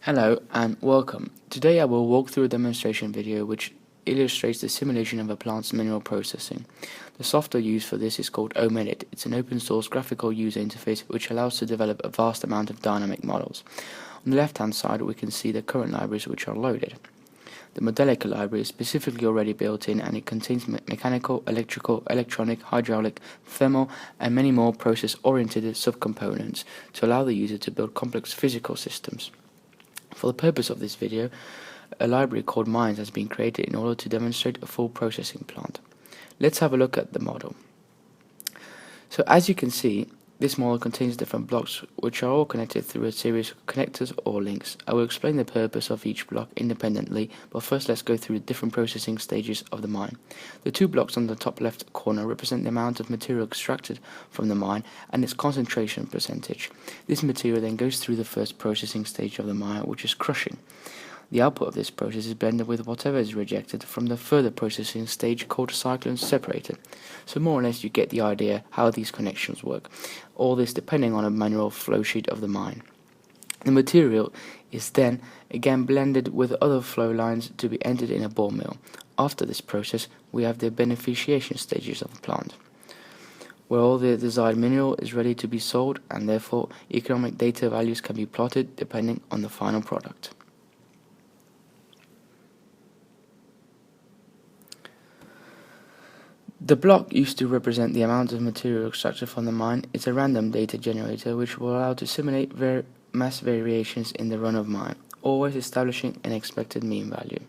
Hello and welcome. Today I will walk through a demonstration video which illustrates the simulation of a plant's mineral processing. The software used for this is called OMEdit. It's an open source graphical user interface which allows to develop a vast amount of dynamic models. On the left hand side we can see the current libraries which are loaded. The Modelica library is specifically already built in, and it contains mechanical, electrical, electronic, hydraulic, thermal and many more process-oriented subcomponents to allow the user to build complex physical systems. For the purpose of this video, a library called Mines has been created in order to demonstrate a full processing plant. Let's have a look at the model. So as you can see, this model contains different blocks which are all connected through a series of connectors or links. I will explain the purpose of each block independently, but first let's go through the different processing stages of the mine. The two blocks on the top left corner represent the amount of material extracted from the mine and its concentration percentage. This material then goes through the first processing stage of the mine, which is crushing. The output of this process is blended with whatever is rejected from the further processing stage called cyclone separator. So more or less you get the idea how these connections work. All this depending on a manual flow sheet of the mine. The material is then again blended with other flow lines to be entered in a ball mill. After this process we have the beneficiation stages of the plant, where all the desired mineral is ready to be sold, and therefore economic data values can be plotted depending on the final product. The block used to represent the amount of material extracted from the mine is a random data generator which will allow to simulate mass variations in the run of mine, always establishing an expected mean value.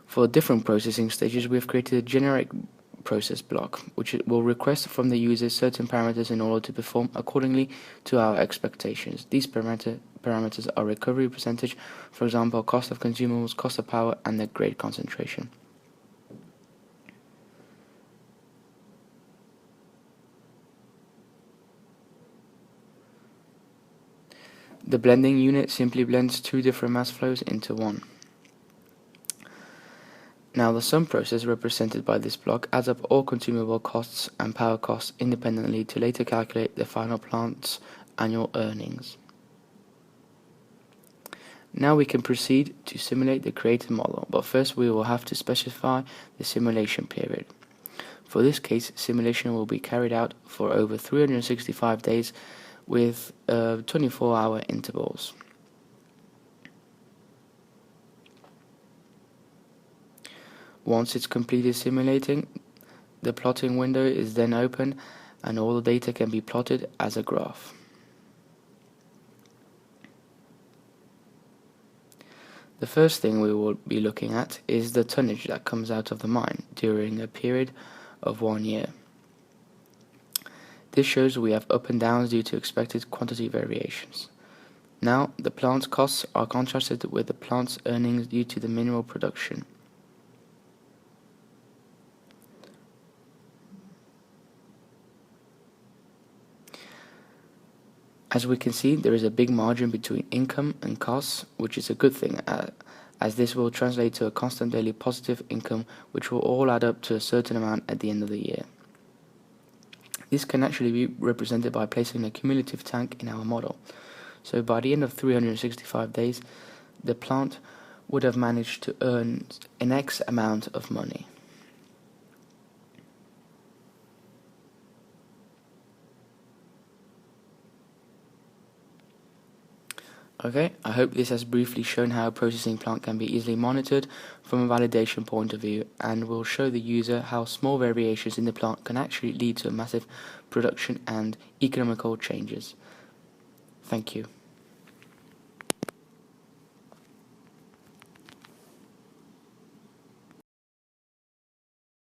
For different processing stages we have created a generic process block which will request from the user certain parameters in order to perform accordingly to our expectations. These parameters are recovery percentage, for example cost of consumables, cost of power and the grade concentration. The blending unit simply blends two different mass flows into one. Now the sum process represented by this block adds up all consumable costs and power costs independently to later calculate the final plant's annual earnings. Now we can proceed to simulate the created model, but first we will have to specify the simulation period. For this case, simulation will be carried out for over 365 days with 24-hour intervals. Once it's completed simulating, the plotting window is then open and all the data can be plotted as a graph. The first thing we will be looking at is the tonnage that comes out of the mine during a period of 1 year. This shows we have up and downs due to expected quantity variations. Now the plant's costs are contrasted with the plant's earnings due to the mineral production. As we can see, there is a big margin between income and costs, which is a good thing, as this will translate to a constant daily positive income, which will all add up to a certain amount at the end of the year. This can actually be represented by placing a cumulative tank in our model. So by the end of 365 days, the plant would have managed to earn an X amount of money. Okay, I hope this has briefly shown how a processing plant can be easily monitored from a validation point of view, and will show the user how small variations in the plant can actually lead to a massive production and economical changes. Thank you.